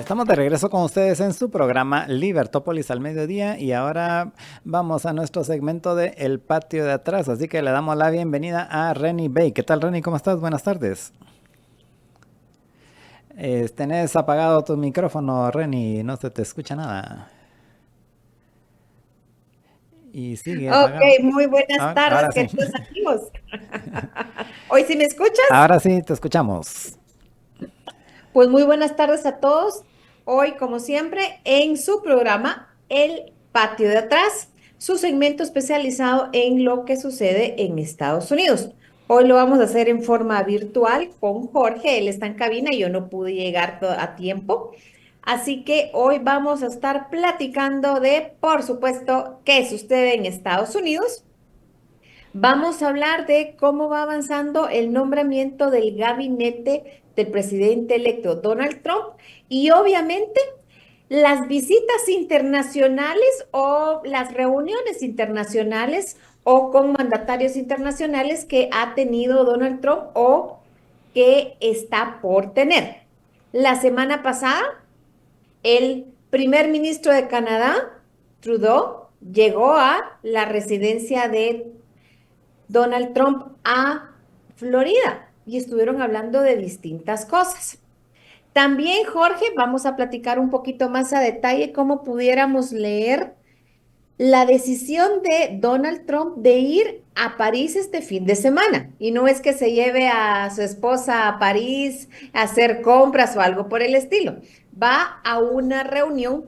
Estamos de regreso con ustedes en su programa Libertópolis al mediodía y ahora vamos a nuestro segmento de El Patio de Atrás, así que le damos la bienvenida a Renny Bay. ¿Qué tal, Renny? ¿Cómo estás? Buenas tardes. Tenés apagado tu micrófono, Renny, no se te escucha nada. Y sigue Ok, apagado. muy buenas tardes, Ahora sí. queridos amigos. Hoy sí me escuchas. Ahora sí, te escuchamos. Pues muy buenas tardes a todos. Hoy, como siempre, en su programa El Patio de Atrás, su segmento especializado en lo que sucede en Estados Unidos. Hoy lo vamos a hacer en forma virtual con Jorge. Él está en cabina y yo no pude llegar a tiempo. Así que hoy vamos a estar platicando de, por supuesto, qué sucede en Estados Unidos. Vamos a hablar de cómo va avanzando el nombramiento del gabinete del presidente electo Donald Trump y obviamente las visitas internacionales o las reuniones internacionales o con mandatarios internacionales que ha tenido Donald Trump o que está por tener. La semana pasada, el primer ministro de Canadá, Trudeau, llegó a la residencia de Donald Trump a Florida y estuvieron hablando de distintas cosas. También, Jorge, vamos a platicar un poquito más a detalle cómo pudiéramos leer la decisión de Donald Trump de ir a París este fin de semana. Y no es que se lleve a su esposa a París a hacer compras o algo por el estilo. Va a una reunión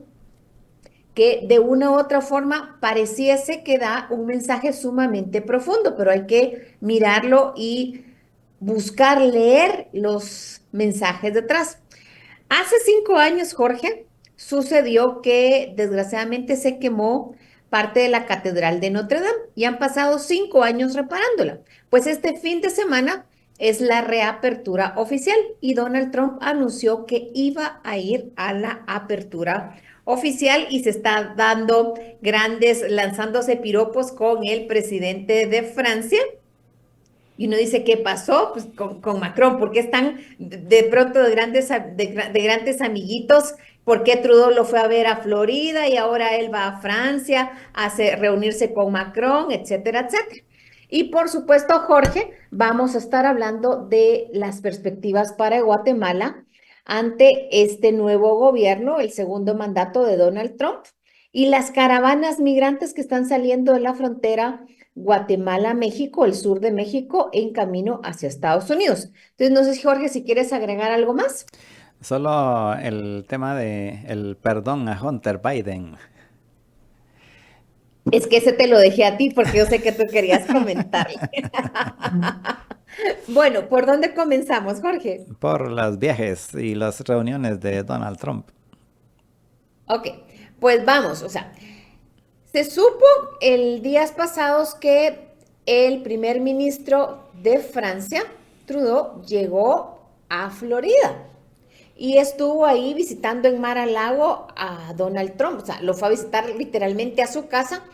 que de una u otra forma pareciese que da un mensaje sumamente profundo, pero hay que mirarlo y buscar leer los mensajes detrás. Hace 5 años, Jorge, sucedió que desgraciadamente se quemó parte de la Catedral de Notre Dame y han pasado 5 años reparándola. Pues este fin de semana es la reapertura oficial y Donald Trump anunció que iba a ir a la apertura oficial y se está dando grandes, lanzándose piropos con el presidente de Francia. Y uno dice, ¿qué pasó? Pues con Macron, ¿por qué están de pronto de grandes amiguitos? ¿Por qué Trudeau lo fue a ver a Florida y ahora él va a Francia a reunirse con Macron, etcétera, etcétera? Y por supuesto, Jorge, vamos a estar hablando de las perspectivas para Guatemala ante este nuevo gobierno, el segundo mandato de Donald Trump, y las caravanas migrantes que están saliendo de la frontera Guatemala-México, el sur de México, en camino hacia Estados Unidos. Entonces, no sé, Jorge, si quieres agregar algo más. Solo el tema de el perdón a Hunter Biden. Es que ese te lo dejé a ti porque yo sé que tú querías comentarle. Bueno, ¿por dónde comenzamos, Jorge? Por los viajes y las reuniones de Donald Trump. Ok, pues vamos, o sea, se supo el días pasados que el primer ministro de Francia, Trudeau, llegó a Florida y estuvo ahí visitando en Mar-a-Lago a Donald Trump, o sea, lo fue a visitar literalmente a su casa,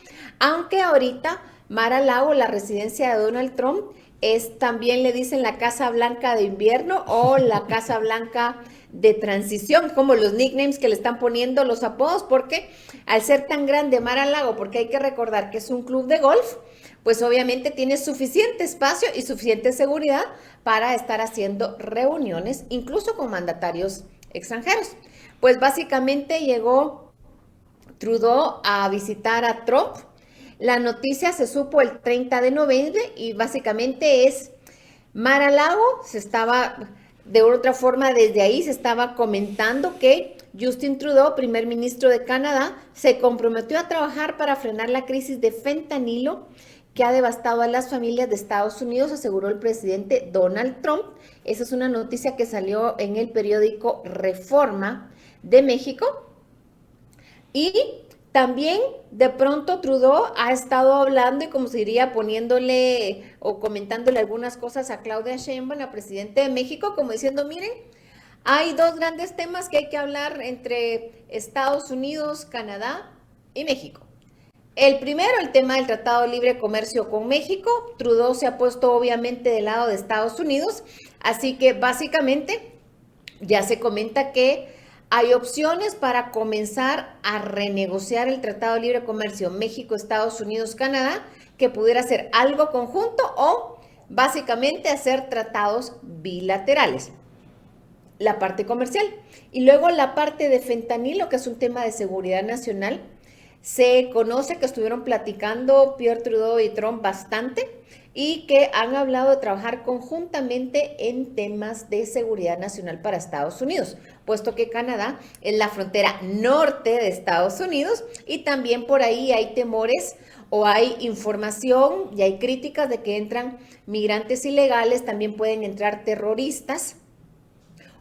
aunque ahorita Mar-a-Lago, la residencia de Donald Trump, es también le dicen la Casa Blanca de invierno o la Casa Blanca de transición, como los nicknames que le están poniendo los apodos, porque al ser tan grande Mar-a-Lago, porque hay que recordar que es un club de golf, pues obviamente tiene suficiente espacio y suficiente seguridad para estar haciendo reuniones, incluso con mandatarios extranjeros. Pues básicamente llegó Trudeau a visitar a Trump. La noticia se supo el 30 de noviembre y básicamente es Mar-a-Lago, se estaba, de otra forma, desde ahí se estaba comentando que Justin Trudeau, primer ministro de Canadá, se comprometió a trabajar para frenar la crisis de fentanilo que ha devastado a las familias de Estados Unidos, aseguró el presidente Donald Trump. Esa es una noticia que salió en el periódico Reforma de México. Y también de pronto Trudeau ha estado hablando y como se diría poniéndole o comentándole algunas cosas a Claudia Sheinbaum, la presidenta de México, como diciendo, miren, hay dos grandes temas que hay que hablar entre Estados Unidos, Canadá y México. El primero, el tema del Tratado de Libre Comercio con México. Trudeau se ha puesto obviamente del lado de Estados Unidos, así que básicamente ya se comenta que Hay opciones para comenzar a renegociar el Tratado de Libre Comercio México, Estados Unidos, Canadá, que pudiera ser algo conjunto o básicamente hacer tratados bilaterales. La parte comercial. Y luego la parte de fentanilo, que es un tema de seguridad nacional. Se conoce que estuvieron platicando Pierre Trudeau y Trump bastante y que han hablado de trabajar conjuntamente en temas de seguridad nacional para Estados Unidos, puesto que Canadá es la frontera norte de Estados Unidos y también por ahí hay temores o hay información y hay críticas de que entran migrantes ilegales, también pueden entrar terroristas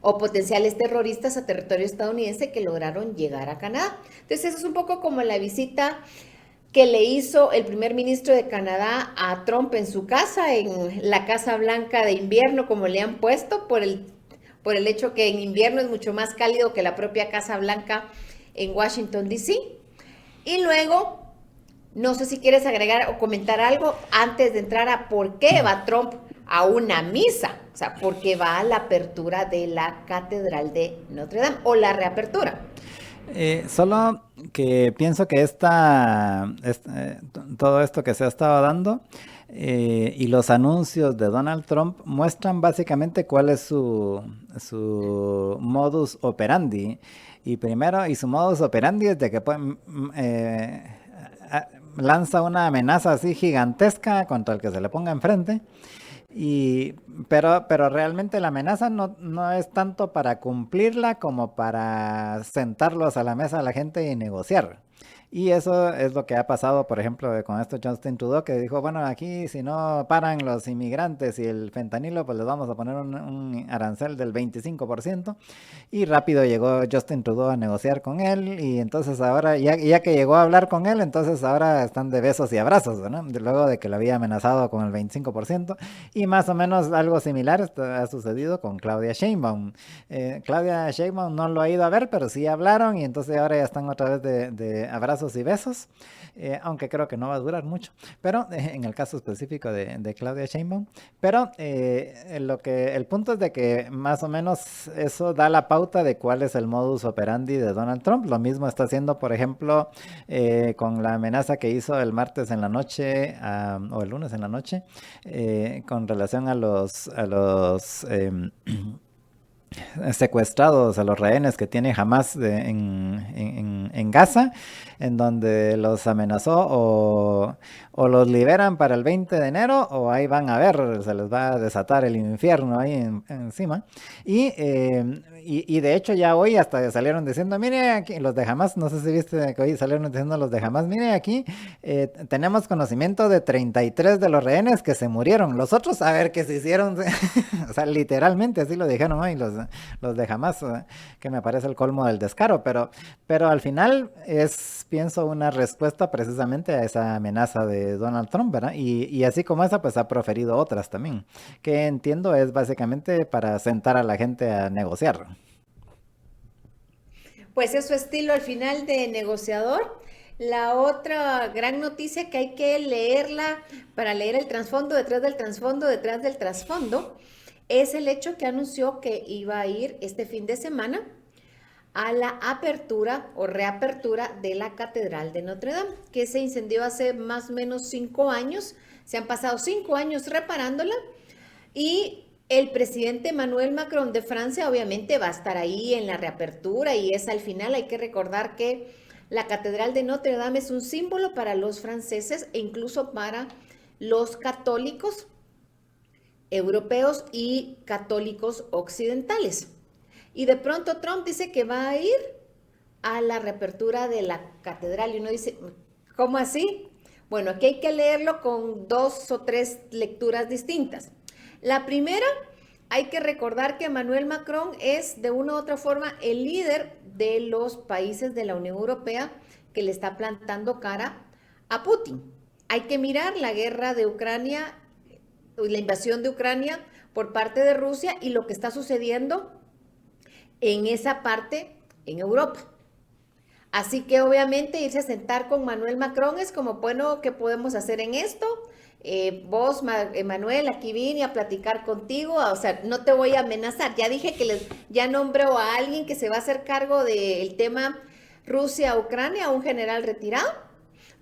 o potenciales terroristas a territorio estadounidense que lograron llegar a Canadá. Entonces eso es un poco como la visita que le hizo el primer ministro de Canadá a Trump en su casa, en la Casa Blanca de invierno, como le han puesto, por el hecho que en invierno es mucho más cálido que la propia Casa Blanca en Washington, D.C. Y luego, no sé si quieres agregar o comentar algo antes de entrar a por qué va Trump a una misa, o sea, porque va a la apertura de la Catedral de Notre Dame o la reapertura. Solo que pienso que todo esto que se ha estado dando y los anuncios de Donald Trump muestran básicamente cuál es su modus operandi. Y su modus operandi es de que lanza una amenaza así gigantesca contra el que se le ponga enfrente. Pero realmente la amenaza no es tanto para cumplirla como para sentarlos a la mesa a la gente y negociar. Y eso es lo que ha pasado, por ejemplo, con esto Justin Trudeau, que dijo, bueno, aquí si no paran los inmigrantes y el fentanilo, pues les vamos a poner un arancel del 25%. Y rápido llegó Justin Trudeau a negociar con él. Y entonces ahora, ya que llegó a hablar con él, entonces ahora están de besos y abrazos, ¿no? Luego de que lo había amenazado con el 25%. Y más o menos algo similar ha sucedido con Claudia Sheinbaum. Claudia Sheinbaum no lo ha ido a ver, pero sí hablaron y entonces ahora ya están otra vez de abrazos y besos, aunque creo que no va a durar mucho, pero en el caso específico de Claudia Sheinbaum, pero el punto es de que más o menos eso da la pauta de cuál es el modus operandi de Donald Trump. Lo mismo está haciendo, por ejemplo, con la amenaza que hizo el martes en la noche o el lunes en la noche con relación a los secuestrados, a los rehenes que tiene Hamas en Gaza, en donde los amenazó o los liberan para el 20 de enero o ahí van a ver, se les va a desatar el infierno ahí encima. Y de hecho ya hoy hasta salieron diciendo, mire aquí, los de Hamas, no sé si viste que hoy salieron diciendo los de Hamas, mire aquí, tenemos conocimiento de 33 de los rehenes que se murieron, los otros a ver qué se hicieron, o sea, literalmente así lo dijeron hoy los de Hamas, que me parece el colmo del descaro, pero al final es, pienso, una respuesta precisamente a esa amenaza de Donald Trump, ¿verdad? Y así como esa, pues ha proferido otras también, que entiendo es básicamente para sentar a la gente a negociar. Pues es su estilo al final de negociador. La otra gran noticia que hay que leerla para leer el trasfondo, detrás del trasfondo, detrás del trasfondo, es el hecho que anunció que iba a ir este fin de semana a la apertura o reapertura de la Catedral de Notre Dame, que se incendió hace más o menos 5 años. Se han pasado 5 años reparándola y el presidente Emmanuel Macron de Francia obviamente va a estar ahí en la reapertura y es al final. Hay que recordar que la Catedral de Notre Dame es un símbolo para los franceses e incluso para los católicos europeos y católicos occidentales. Y de pronto Trump dice que va a ir a la reapertura de la catedral y uno dice, ¿cómo así? Bueno, aquí hay que leerlo con 2 o 3 lecturas distintas. La primera, hay que recordar que Emmanuel Macron es de una u otra forma el líder de los países de la Unión Europea que le está plantando cara a Putin. Hay que mirar la guerra de Ucrania, la invasión de Ucrania por parte de Rusia y lo que está sucediendo en esa parte en Europa. Así que obviamente irse a sentar con Emmanuel Macron es como, bueno, ¿qué podemos hacer en esto? vos, Emanuel, aquí vine a platicar contigo, o sea, no te voy a amenazar. Ya dije que ya nombró a alguien que se va a hacer cargo del tema Rusia-Ucrania, un general retirado,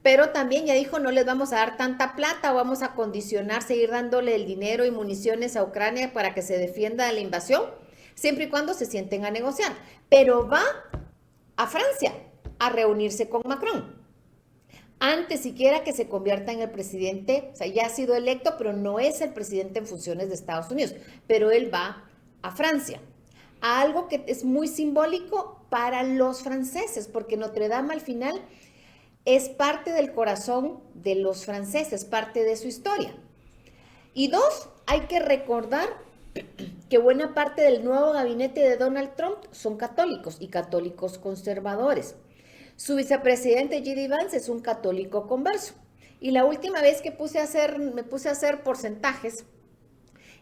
pero también ya dijo no les vamos a dar tanta plata o vamos a condicionar seguir dándole el dinero y municiones a Ucrania para que se defienda de la invasión, siempre y cuando se sienten a negociar. Pero va a Francia a reunirse con Macron. Antes siquiera que se convierta en el presidente, o sea, ya ha sido electo, pero no es el presidente en funciones de Estados Unidos, pero él va a Francia, a algo que es muy simbólico para los franceses, porque Notre Dame al final es parte del corazón de los franceses, parte de su historia. Y dos, hay que recordar que buena parte del nuevo gabinete de Donald Trump son católicos y católicos conservadores. Su vicepresidente J.D. Vance es un católico converso. Y la última vez que me puse a hacer porcentajes,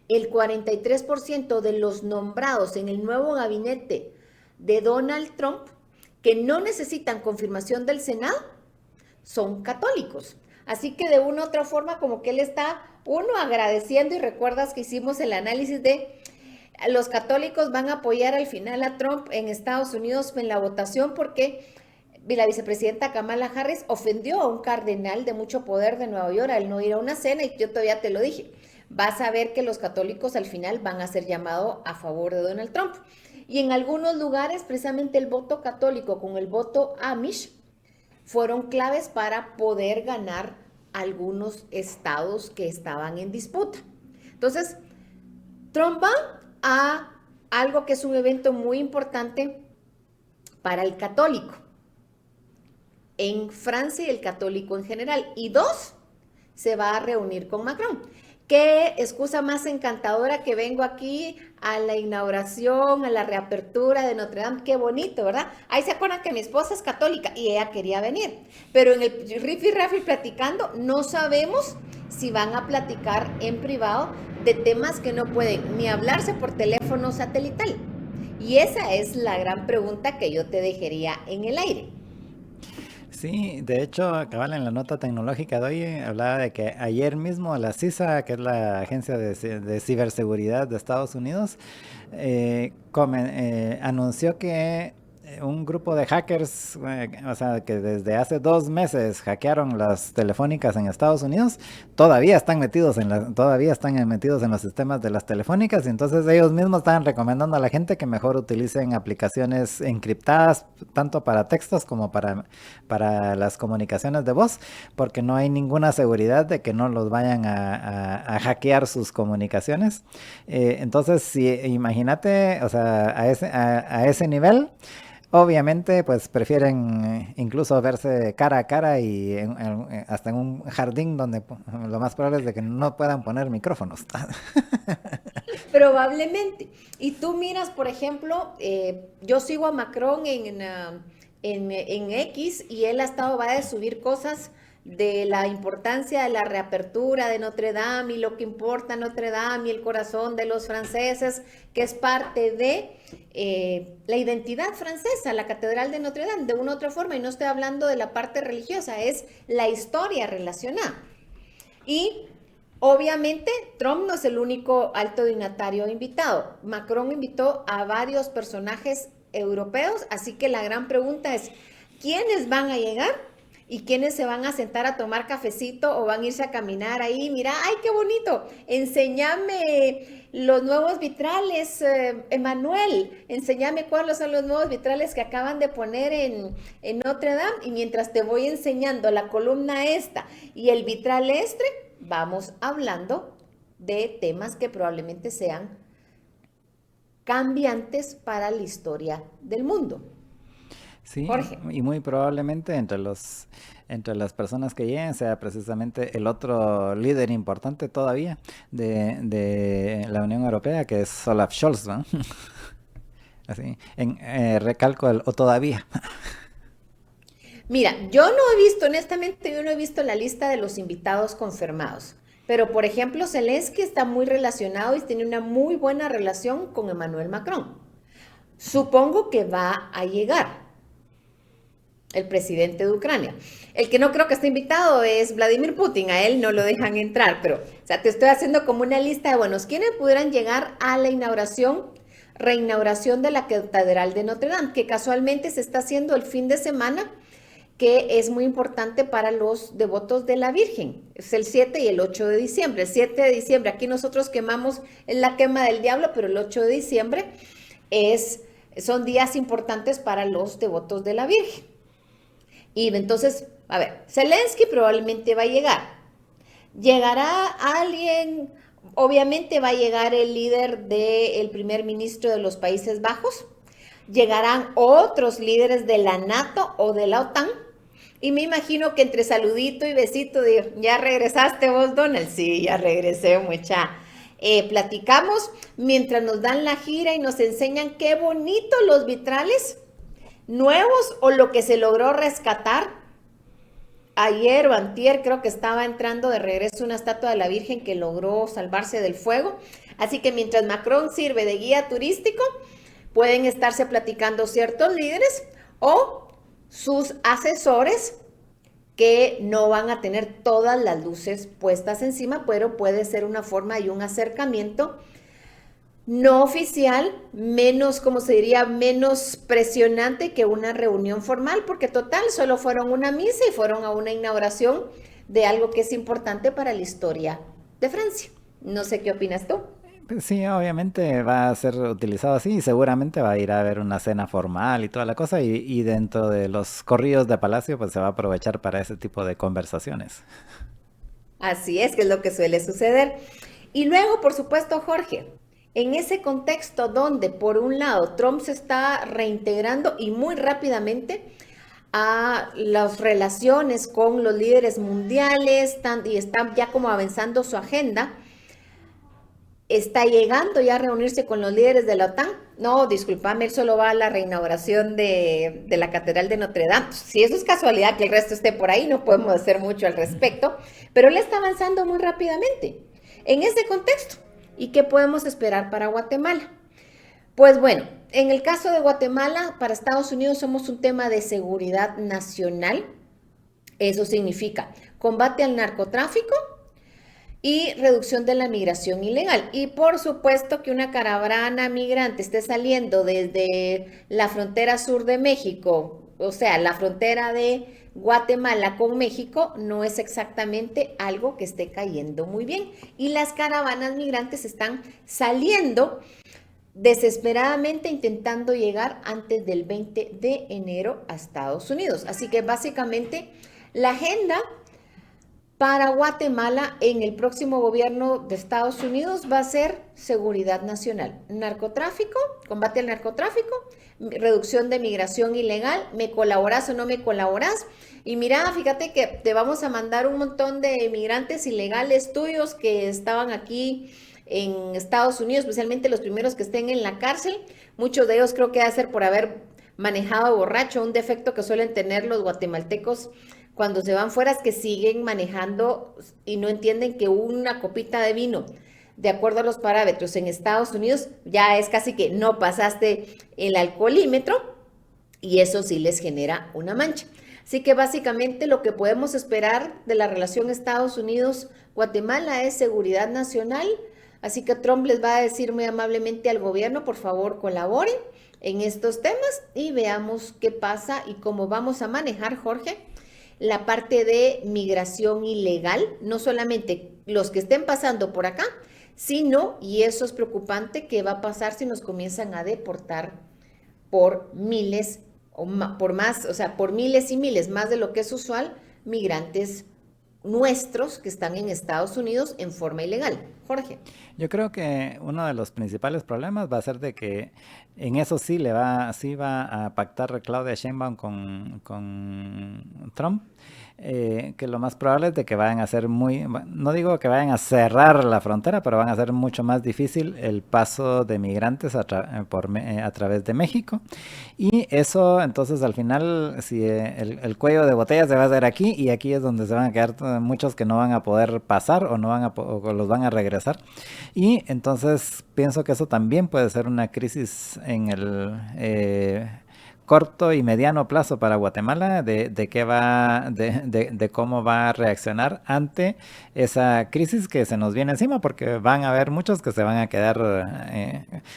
el 43% de los nombrados en el nuevo gabinete de Donald Trump, que no necesitan confirmación del Senado, son católicos. Así que de una u otra forma como que él está, uno, agradeciendo, y recuerdas que hicimos el análisis de los católicos van a apoyar al final a Trump en Estados Unidos en la votación porque la vicepresidenta Kamala Harris ofendió a un cardenal de mucho poder de Nueva York al no ir a una cena, y yo todavía te lo dije, vas a ver que los católicos al final van a ser llamados a favor de Donald Trump. Y en algunos lugares precisamente el voto católico con el voto Amish fueron claves para poder ganar algunos estados que estaban en disputa. Entonces, Trump va a algo que es un evento muy importante para el católico en Francia y el católico en general. Y dos, se va a reunir con Macron. Qué excusa más encantadora que vengo aquí a la inauguración, a la reapertura de Notre Dame. Qué bonito, ¿verdad? Ahí se acuerdan que mi esposa es católica y ella quería venir. Pero en el Riffy Raffy platicando, no sabemos si van a platicar en privado de temas que no pueden ni hablarse por teléfono satelital. Y esa es la gran pregunta que yo te dejaría en el aire. Sí, de hecho, cabal en la nota tecnológica de hoy hablaba de que ayer mismo la CISA, que es la Agencia de Ciberseguridad de Estados Unidos, anunció que un grupo de hackers, o sea, que desde hace 2 meses hackearon las telefónicas en Estados Unidos, todavía están metidos en los sistemas de las telefónicas, y entonces ellos mismos estaban recomendando a la gente que mejor utilicen aplicaciones encriptadas, tanto para textos como para las comunicaciones de voz, porque no hay ninguna seguridad de que no los vayan a hackear sus comunicaciones. Entonces, si imagínate, o sea, a ese nivel. Obviamente, pues prefieren incluso verse cara a cara y hasta en un jardín donde lo más probable es de que no puedan poner micrófonos. Probablemente. Y tú miras, por ejemplo, yo sigo a Macron en X, y él ha estado, va a subir cosas de la importancia de la reapertura de Notre Dame y lo que importa Notre Dame y el corazón de los franceses, que es parte de la identidad francesa, la Catedral de Notre Dame, de una u otra forma, y no estoy hablando de la parte religiosa, es la historia relacionada. Y obviamente Trump no es el único alto dignatario invitado. Macron invitó a varios personajes europeos, así que la gran pregunta es, ¿quiénes van a llegar? ¿Y quiénes se van a sentar a tomar cafecito o van a irse a caminar ahí? Mira, ¡ay, qué bonito! Enséñame los nuevos vitrales, Emanuel. Enséñame cuáles son los nuevos vitrales que acaban de poner en Notre Dame. Y mientras te voy enseñando la columna esta y el vitral este, vamos hablando de temas que probablemente sean cambiantes para la historia del mundo. Sí, Jorge. y muy probablemente entre las personas que lleguen sea precisamente el otro líder importante todavía de la Unión Europea, que es Olaf Scholz, ¿no? Así, recalco el o todavía. Mira, yo no he visto, honestamente, yo no he visto la lista de los invitados confirmados. Pero, por ejemplo, Zelensky está muy relacionado y tiene una muy buena relación con Emmanuel Macron. Supongo que va a llegar. el presidente de Ucrania. El que no creo que esté invitado es Vladimir Putin, a él no lo dejan entrar, pero, o sea, te estoy haciendo como una lista de buenos, ¿quiénes pudieran llegar a la reinauguración de la Catedral de Notre Dame, que casualmente se está haciendo el fin de semana, que es muy importante para los devotos de la Virgen. Es el 7 y el 8 de diciembre. El 7 de diciembre, aquí nosotros quemamos la quema del diablo, pero el 8 de diciembre son días importantes para los devotos de la Virgen. Y entonces, a ver, Zelensky probablemente va a llegar. ¿Llegará alguien? Obviamente va a llegar el líder del primer ministro de los Países Bajos. Llegarán otros líderes de la NATO o de la OTAN. Y me imagino que entre saludito y besito, ¿ya regresaste vos, Donald? Sí, ya regresé, mucha. Platicamos mientras nos dan la gira y nos enseñan qué bonito los vitrales nuevos o lo que se logró rescatar. Ayer o antier creo que estaba entrando de regreso una estatua de la Virgen que logró salvarse del fuego. Así que mientras Macron sirve de guía turístico, pueden estarse platicando ciertos líderes o sus asesores que no van a tener todas las luces puestas encima, pero puede ser una forma y un acercamiento no oficial, menos, como se diría, menos presionante que una reunión formal, porque total, solo fueron una misa y fueron a una inauguración de algo que es importante para la historia de Francia. No sé qué opinas tú. Sí, obviamente va a ser utilizado así y seguramente va a ir a haber una cena formal y toda la cosa y dentro de los corrillos de palacio pues se va a aprovechar para ese tipo de conversaciones. Así es, que es lo que suele suceder. Y luego, por supuesto, Jorge, en ese contexto donde por un lado Trump se está reintegrando y muy rápidamente a las relaciones con los líderes mundiales y está ya como avanzando su agenda, está llegando ya a reunirse con los líderes de la OTAN. No, discúlpame, él solo va a la reinauguración de la Catedral de Notre Dame. Si eso es casualidad que el resto esté por ahí, no podemos hacer mucho al respecto, pero él está avanzando muy rápidamente en ese contexto. ¿Y qué podemos esperar para Guatemala? Pues bueno, en el caso de Guatemala, para Estados Unidos somos un tema de seguridad nacional. Eso significa combate al narcotráfico y reducción de la migración ilegal. Y por supuesto que una caravana migrante esté saliendo desde la frontera sur de México, o sea, la frontera de Guatemala con México, no es exactamente algo que esté cayendo muy bien. Y las caravanas migrantes están saliendo desesperadamente intentando llegar antes del 20 de enero a Estados Unidos. Así que básicamente la agenda para Guatemala en el próximo gobierno de Estados Unidos va a ser seguridad nacional, narcotráfico, combate al narcotráfico, reducción de migración ilegal, ¿me colaboras o no me colaboras? Y mira, fíjate que te vamos a mandar un montón de migrantes ilegales tuyos que estaban aquí en Estados Unidos, especialmente los primeros que estén en la cárcel. Muchos de ellos creo que va a ser por haber manejado borracho, un defecto que suelen tener los guatemaltecos cuando se van fuera, es que siguen manejando y no entienden que una copita de vino, de acuerdo a los parámetros en Estados Unidos, ya es casi que no pasaste el alcoholímetro y eso sí les genera una mancha. Así que básicamente lo que podemos esperar de la relación Estados Unidos-Guatemala es seguridad nacional. Así que Trump les va a decir muy amablemente al gobierno, por favor, colaboren en estos temas y veamos qué pasa y cómo vamos a manejar, Jorge, la parte de migración ilegal, no solamente los que estén pasando por acá, sino, y eso es preocupante, qué va a pasar si nos comienzan a deportar por miles o por más, o sea, por miles y miles, más de lo que es usual, migrantes nuestros que están en Estados Unidos en forma ilegal. Jorge. Yo creo que uno de los principales problemas va a ser de que en eso sí va a pactar Claudia Sheinbaum con Trump, que lo más probable es de que vayan a ser no digo que vayan a cerrar la frontera, pero van a hacer mucho más difícil el paso de migrantes a través de México. Y eso, entonces, al final, si el cuello de botella se va a hacer aquí, y aquí es donde se van a quedar muchos que no van a poder pasar o o los van a regresar. Y entonces pienso que eso también puede ser una crisis en el corto y mediano plazo para Guatemala de qué va, de cómo va a reaccionar ante esa crisis que se nos viene encima, porque van a haber muchos que se van a quedar,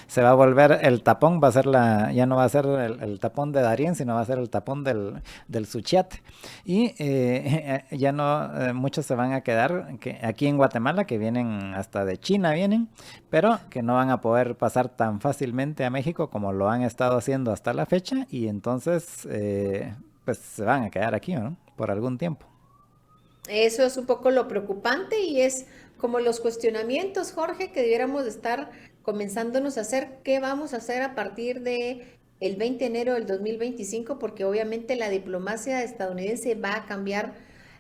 se va a volver el tapón, va a ser ya no va a ser el tapón de Darién, sino va a ser el tapón del Suchiate. Y ya no, muchos se van a quedar aquí en Guatemala, que vienen hasta de China, vienen, pero que no van a poder pasar tan fácilmente a México como lo han estado haciendo hasta la fecha, y entonces pues se van a quedar aquí, ¿no? Por algún tiempo. Eso es un poco lo preocupante y es como los cuestionamientos, Jorge, que debiéramos de estar comenzándonos a hacer, qué vamos a hacer a partir de el 20 de enero del 2025, porque obviamente la diplomacia estadounidense va a cambiar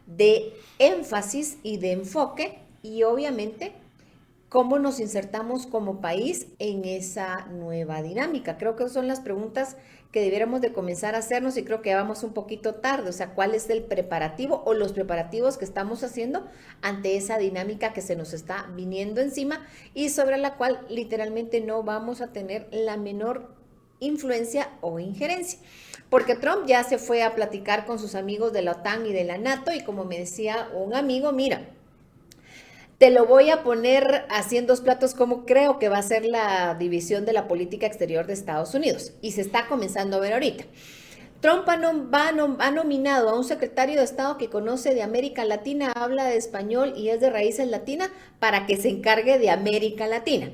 de énfasis y de enfoque y obviamente cómo nos insertamos como país en esa nueva dinámica. Creo que son las preguntas que debiéramos de comenzar a hacernos y creo que vamos un poquito tarde, o sea, ¿cuál es el preparativo o los preparativos que estamos haciendo ante esa dinámica que se nos está viniendo encima y sobre la cual literalmente no vamos a tener la menor influencia o injerencia? Porque Trump ya se fue a platicar con sus amigos de la OTAN y de la NATO y como me decía un amigo, mira, te lo voy a poner así en dos platos como creo que va a ser la división de la política exterior de Estados Unidos. Y se está comenzando a ver ahorita. Trump ha nominado a un secretario de Estado que conoce de América Latina, habla de español y es de raíces latinas para que se encargue de América Latina.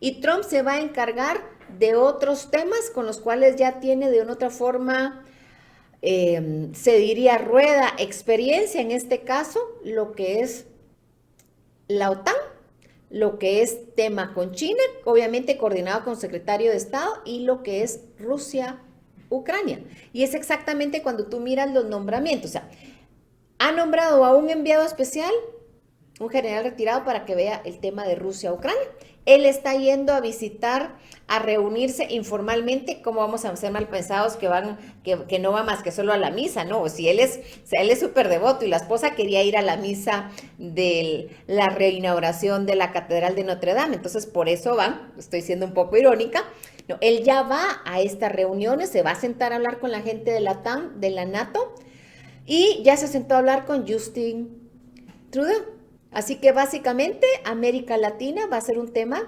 Y Trump se va a encargar de otros temas con los cuales ya tiene de una otra forma, se diría rueda, experiencia en este caso, lo que es la OTAN, lo que es tema con China, obviamente coordinado con el secretario de Estado, y lo que es Rusia, Ucrania. Y es exactamente cuando tú miras los nombramientos. O sea, ha nombrado a un enviado especial, un general retirado, para que vea el tema de Rusia, Ucrania. Él está yendo a visitar, a reunirse informalmente. ¿Cómo vamos a ser mal pensados que no va más que solo a la misa? No, si él es súper devoto y la esposa quería ir a la misa de la reinauguración de la Catedral de Notre Dame. Entonces, por eso van, estoy siendo un poco irónica. No, él ya va a estas reuniones, se va a sentar a hablar con la gente de la TAM, de la NATO, y ya se sentó a hablar con Justin Trudeau. Así que básicamente América Latina va a ser un tema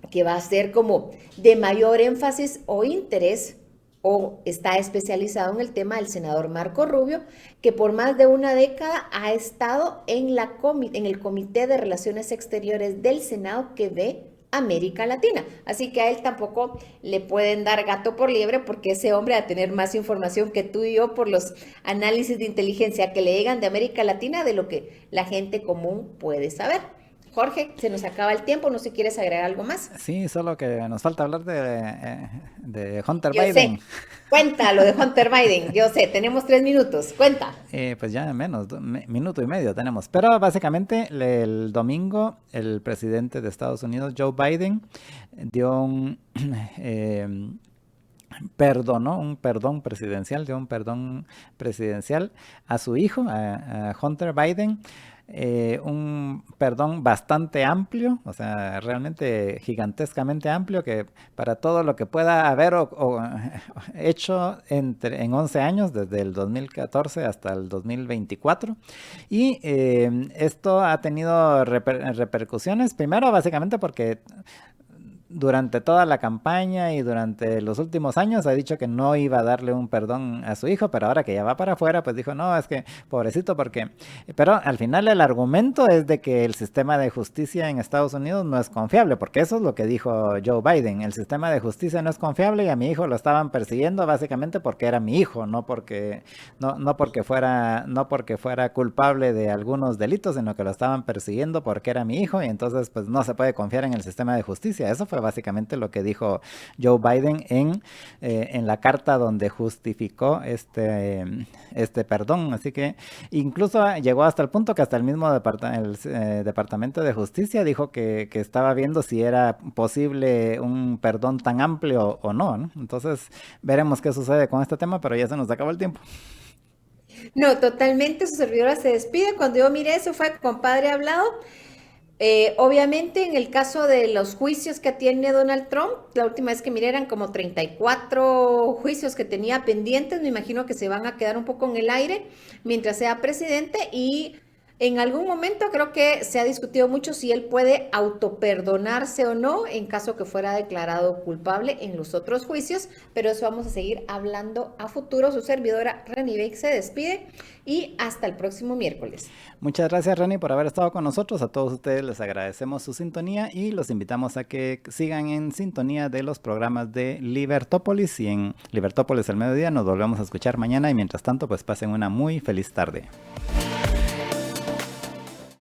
que va a ser como de mayor énfasis o interés, o está especializado en el tema del senador Marco Rubio, que por más de una década ha estado en el Comité de Relaciones Exteriores del Senado que ve América Latina. Así que a él tampoco le pueden dar gato por liebre porque ese hombre va a tener más información que tú y yo por los análisis de inteligencia que le llegan de América Latina de lo que la gente común puede saber. Jorge, se nos acaba el tiempo, no sé si quieres agregar algo más. Sí, solo que nos falta hablar de Hunter Yo Biden. sé, cuenta lo de Hunter Biden, yo sé, tenemos 3 minutos, cuenta. Pues ya menos, minuto y medio tenemos. Pero básicamente el domingo el presidente de Estados Unidos, Joe Biden, dio perdonó un perdón presidencial, dio un perdón presidencial a su hijo, a Hunter Biden, un perdón bastante amplio, o sea, realmente gigantescamente amplio, que para todo lo que pueda haber hecho en 11 años, desde el 2014 hasta el 2024. Y esto ha tenido repercusiones, primero básicamente porque durante toda la campaña y durante los últimos años ha dicho que no iba a darle un perdón a su hijo, pero ahora que ya va para afuera, pues dijo, no, es que pobrecito, porque... Pero al final el argumento es de que el sistema de justicia en Estados Unidos no es confiable, porque eso es lo que dijo Joe Biden, el sistema de justicia no es confiable y a mi hijo lo estaban persiguiendo básicamente porque era mi hijo, no porque fuera culpable de algunos delitos, sino que lo estaban persiguiendo porque era mi hijo y entonces pues no se puede confiar en el sistema de justicia. Eso fue básicamente lo que dijo Joe Biden en la carta donde justificó este perdón. Así que incluso llegó hasta el punto que hasta el mismo Departamento de Justicia dijo que estaba viendo si era posible un perdón tan amplio o no, ¿no? Entonces veremos qué sucede con este tema, pero ya se nos acabó el tiempo. No, totalmente, su servidora se despide. Cuando yo miré eso fue compadre hablado. Obviamente, en el caso de los juicios que tiene Donald Trump, la última vez que miré eran como 34 juicios que tenía pendientes. Me imagino que se van a quedar un poco en el aire mientras sea presidente y en algún momento creo que se ha discutido mucho si él puede autoperdonarse o no en caso que fuera declarado culpable en los otros juicios, pero eso vamos a seguir hablando a futuro. Su servidora Reni Beck se despide y hasta el próximo miércoles. Muchas gracias, Reni, por haber estado con nosotros. A todos ustedes les agradecemos su sintonía y los invitamos a que sigan en sintonía de los programas de Libertópolis, y en Libertópolis al mediodía nos volvemos a escuchar mañana y mientras tanto pues pasen una muy feliz tarde.